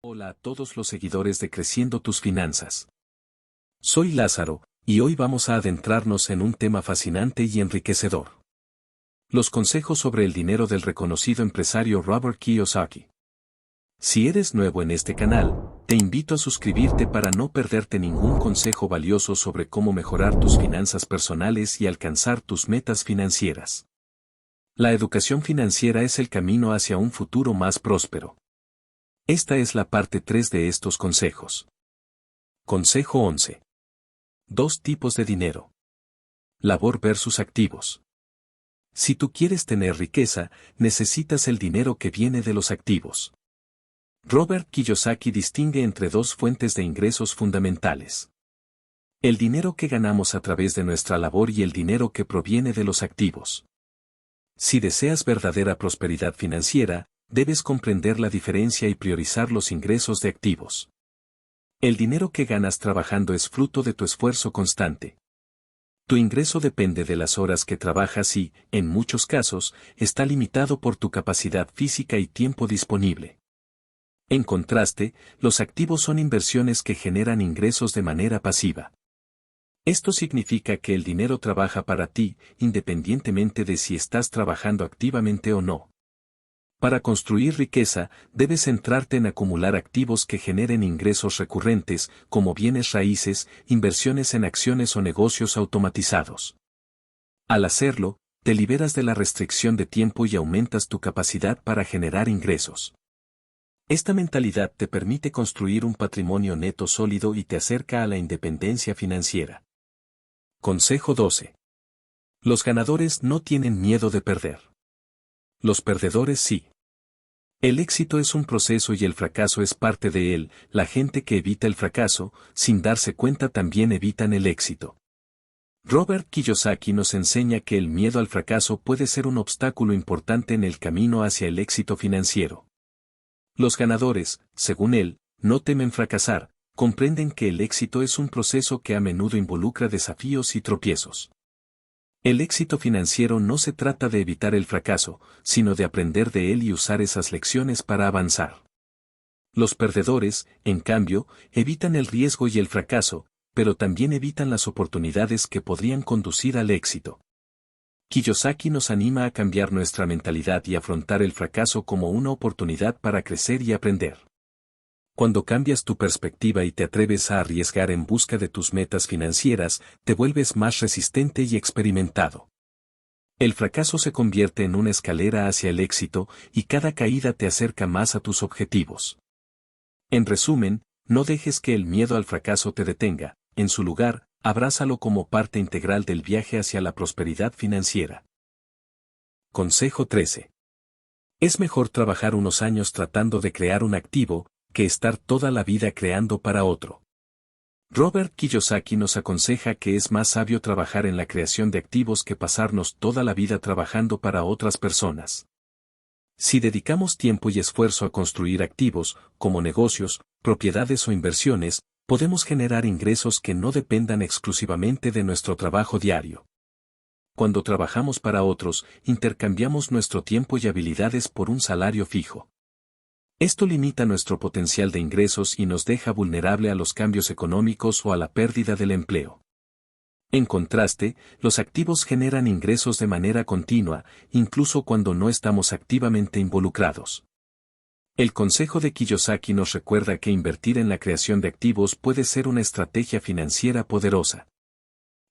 Hola a todos los seguidores de Creciendo tus Finanzas. Soy Lázaro, y hoy vamos a adentrarnos en un tema fascinante y enriquecedor. Los consejos sobre el dinero del reconocido empresario Robert Kiyosaki. Si eres nuevo en este canal, te invito a suscribirte para no perderte ningún consejo valioso sobre cómo mejorar tus finanzas personales y alcanzar tus metas financieras. La educación financiera es el camino hacia un futuro más próspero. Esta es la parte 3 de estos consejos. Consejo 11. Dos tipos de dinero. Labor versus activos. Si tú quieres tener riqueza, necesitas el dinero que viene de los activos. Robert Kiyosaki distingue entre dos fuentes de ingresos fundamentales. El dinero que ganamos a través de nuestra labor y el dinero que proviene de los activos. Si deseas verdadera prosperidad financiera, debes comprender la diferencia y priorizar los ingresos de activos. El dinero que ganas trabajando es fruto de tu esfuerzo constante. Tu ingreso depende de las horas que trabajas y, en muchos casos, está limitado por tu capacidad física y tiempo disponible. En contraste, los activos son inversiones que generan ingresos de manera pasiva. Esto significa que el dinero trabaja para ti, independientemente de si estás trabajando activamente o no. Para construir riqueza, debes centrarte en acumular activos que generen ingresos recurrentes, como bienes raíces, inversiones en acciones o negocios automatizados. Al hacerlo, te liberas de la restricción de tiempo y aumentas tu capacidad para generar ingresos. Esta mentalidad te permite construir un patrimonio neto sólido y te acerca a la independencia financiera. Consejo 12. Los ganadores no tienen miedo de perder. Los perdedores sí. El éxito es un proceso y el fracaso es parte de él. La gente que evita el fracaso, sin darse cuenta también evitan el éxito. Robert Kiyosaki nos enseña que el miedo al fracaso puede ser un obstáculo importante en el camino hacia el éxito financiero. Los ganadores, según él, no temen fracasar, comprenden que el éxito es un proceso que a menudo involucra desafíos y tropiezos. El éxito financiero no se trata de evitar el fracaso, sino de aprender de él y usar esas lecciones para avanzar. Los perdedores, en cambio, evitan el riesgo y el fracaso, pero también evitan las oportunidades que podrían conducir al éxito. Kiyosaki nos anima a cambiar nuestra mentalidad y afrontar el fracaso como una oportunidad para crecer y aprender. Cuando cambias tu perspectiva y te atreves a arriesgar en busca de tus metas financieras, te vuelves más resistente y experimentado. El fracaso se convierte en una escalera hacia el éxito, y cada caída te acerca más a tus objetivos. En resumen, no dejes que el miedo al fracaso te detenga, en su lugar, abrázalo como parte integral del viaje hacia la prosperidad financiera. Consejo 13. Es mejor trabajar unos años tratando de crear un activo, que estar toda la vida creando para otro. Robert Kiyosaki nos aconseja que es más sabio trabajar en la creación de activos que pasarnos toda la vida trabajando para otras personas. Si dedicamos tiempo y esfuerzo a construir activos, como negocios, propiedades o inversiones, podemos generar ingresos que no dependan exclusivamente de nuestro trabajo diario. Cuando trabajamos para otros, intercambiamos nuestro tiempo y habilidades por un salario fijo. Esto limita nuestro potencial de ingresos y nos deja vulnerable a los cambios económicos o a la pérdida del empleo. En contraste, los activos generan ingresos de manera continua, incluso cuando no estamos activamente involucrados. El consejo de Kiyosaki nos recuerda que invertir en la creación de activos puede ser una estrategia financiera poderosa.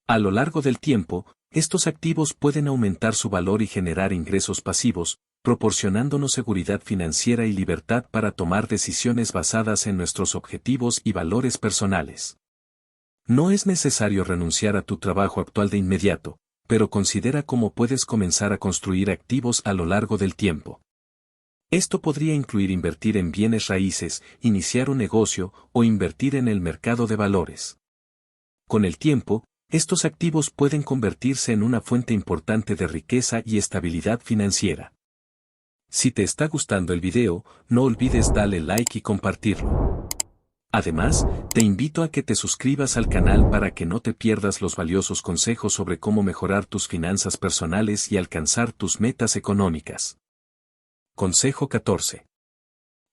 A lo largo del tiempo, estos activos pueden aumentar su valor y generar ingresos pasivos, proporcionándonos seguridad financiera y libertad para tomar decisiones basadas en nuestros objetivos y valores personales. No es necesario renunciar a tu trabajo actual de inmediato, pero considera cómo puedes comenzar a construir activos a lo largo del tiempo. Esto podría incluir invertir en bienes raíces, iniciar un negocio o invertir en el mercado de valores. Con el tiempo, estos activos pueden convertirse en una fuente importante de riqueza y estabilidad financiera. Si te está gustando el video, no olvides darle like y compartirlo. Además, te invito a que te suscribas al canal para que no te pierdas los valiosos consejos sobre cómo mejorar tus finanzas personales y alcanzar tus metas económicas. Consejo 14.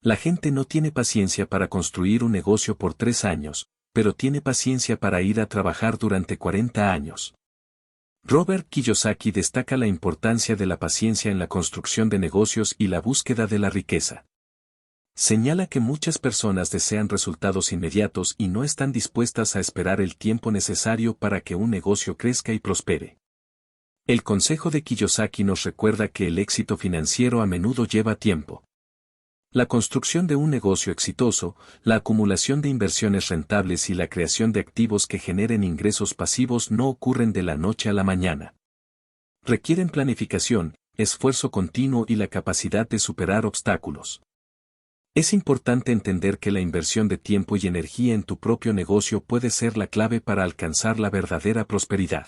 La gente no tiene paciencia para construir un negocio por 3 años, pero tiene paciencia para ir a trabajar durante 40 años. Robert Kiyosaki destaca la importancia de la paciencia en la construcción de negocios y la búsqueda de la riqueza. Señala que muchas personas desean resultados inmediatos y no están dispuestas a esperar el tiempo necesario para que un negocio crezca y prospere. El consejo de Kiyosaki nos recuerda que el éxito financiero a menudo lleva tiempo. La construcción de un negocio exitoso, la acumulación de inversiones rentables y la creación de activos que generen ingresos pasivos no ocurren de la noche a la mañana. Requieren planificación, esfuerzo continuo y la capacidad de superar obstáculos. Es importante entender que la inversión de tiempo y energía en tu propio negocio puede ser la clave para alcanzar la verdadera prosperidad.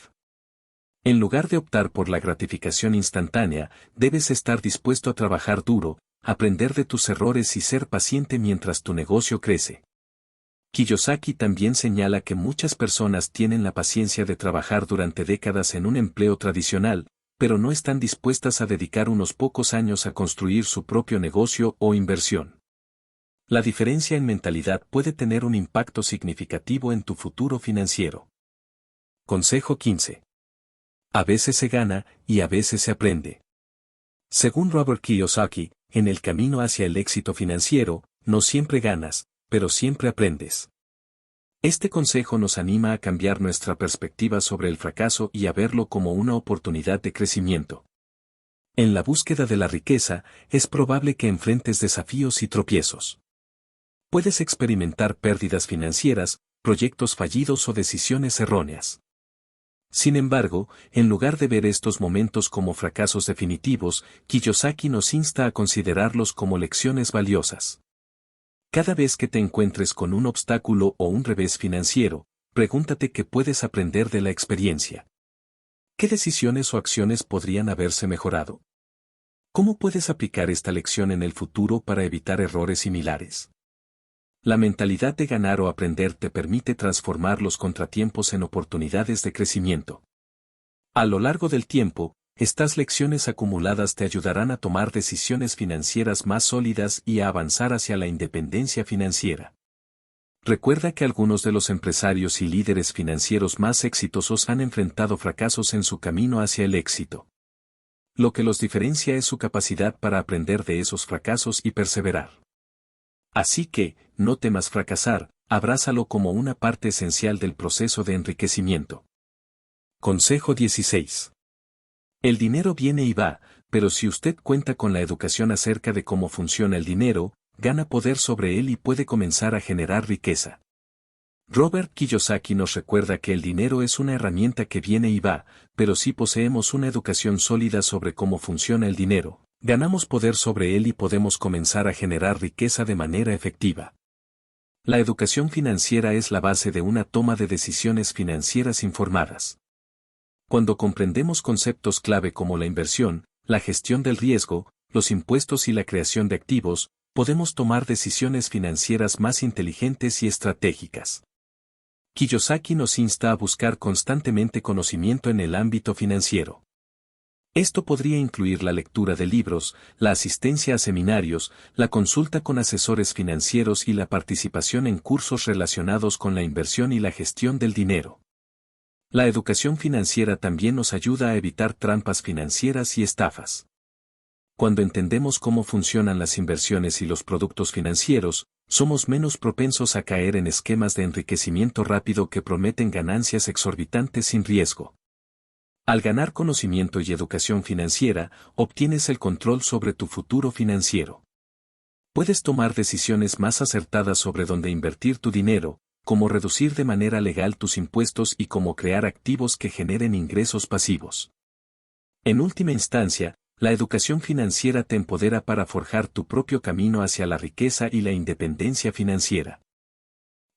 En lugar de optar por la gratificación instantánea, debes estar dispuesto a trabajar duro, aprender de tus errores y ser paciente mientras tu negocio crece. Kiyosaki también señala que muchas personas tienen la paciencia de trabajar durante décadas en un empleo tradicional, pero no están dispuestas a dedicar unos pocos años a construir su propio negocio o inversión. La diferencia en mentalidad puede tener un impacto significativo en tu futuro financiero. Consejo 15. A veces se gana y a veces se aprende. Según Robert Kiyosaki, en el camino hacia el éxito financiero, no siempre ganas, pero siempre aprendes. Este consejo nos anima a cambiar nuestra perspectiva sobre el fracaso y a verlo como una oportunidad de crecimiento. En la búsqueda de la riqueza, es probable que enfrentes desafíos y tropiezos. Puedes experimentar pérdidas financieras, proyectos fallidos o decisiones erróneas. Sin embargo, en lugar de ver estos momentos como fracasos definitivos, Kiyosaki nos insta a considerarlos como lecciones valiosas. Cada vez que te encuentres con un obstáculo o un revés financiero, pregúntate qué puedes aprender de la experiencia. ¿Qué decisiones o acciones podrían haberse mejorado? ¿Cómo puedes aplicar esta lección en el futuro para evitar errores similares? La mentalidad de ganar o aprender te permite transformar los contratiempos en oportunidades de crecimiento. A lo largo del tiempo, estas lecciones acumuladas te ayudarán a tomar decisiones financieras más sólidas y a avanzar hacia la independencia financiera. Recuerda que algunos de los empresarios y líderes financieros más exitosos han enfrentado fracasos en su camino hacia el éxito. Lo que los diferencia es su capacidad para aprender de esos fracasos y perseverar. Así que, no temas fracasar, abrázalo como una parte esencial del proceso de enriquecimiento. Consejo 16. El dinero viene y va, pero si usted cuenta con la educación acerca de cómo funciona el dinero, gana poder sobre él y puede comenzar a generar riqueza. Robert Kiyosaki nos recuerda que el dinero es una herramienta que viene y va, pero si poseemos una educación sólida sobre cómo funciona el dinero, ganamos poder sobre él y podemos comenzar a generar riqueza de manera efectiva. La educación financiera es la base de una toma de decisiones financieras informadas. Cuando comprendemos conceptos clave como la inversión, la gestión del riesgo, los impuestos y la creación de activos, podemos tomar decisiones financieras más inteligentes y estratégicas. Kiyosaki nos insta a buscar constantemente conocimiento en el ámbito financiero. Esto podría incluir la lectura de libros, la asistencia a seminarios, la consulta con asesores financieros y la participación en cursos relacionados con la inversión y la gestión del dinero. La educación financiera también nos ayuda a evitar trampas financieras y estafas. Cuando entendemos cómo funcionan las inversiones y los productos financieros, somos menos propensos a caer en esquemas de enriquecimiento rápido que prometen ganancias exorbitantes sin riesgo. Al ganar conocimiento y educación financiera, obtienes el control sobre tu futuro financiero. Puedes tomar decisiones más acertadas sobre dónde invertir tu dinero, cómo reducir de manera legal tus impuestos y cómo crear activos que generen ingresos pasivos. En última instancia, la educación financiera te empodera para forjar tu propio camino hacia la riqueza y la independencia financiera.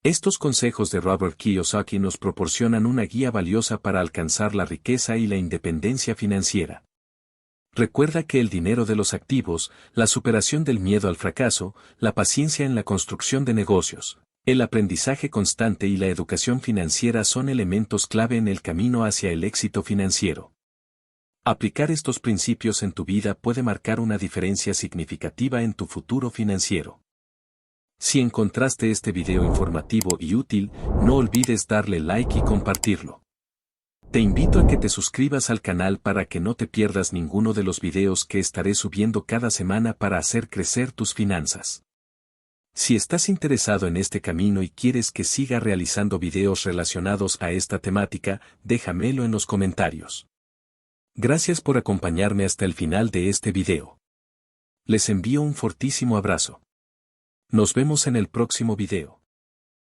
Estos consejos de Robert Kiyosaki nos proporcionan una guía valiosa para alcanzar la riqueza y la independencia financiera. Recuerda que el dinero de los activos, la superación del miedo al fracaso, la paciencia en la construcción de negocios, el aprendizaje constante y la educación financiera son elementos clave en el camino hacia el éxito financiero. Aplicar estos principios en tu vida puede marcar una diferencia significativa en tu futuro financiero. Si encontraste este video informativo y útil, no olvides darle like y compartirlo. Te invito a que te suscribas al canal para que no te pierdas ninguno de los videos que estaré subiendo cada semana para hacer crecer tus finanzas. Si estás interesado en este camino y quieres que siga realizando videos relacionados a esta temática, déjamelo en los comentarios. Gracias por acompañarme hasta el final de este video. Les envío un fortísimo abrazo. Nos vemos en el próximo video.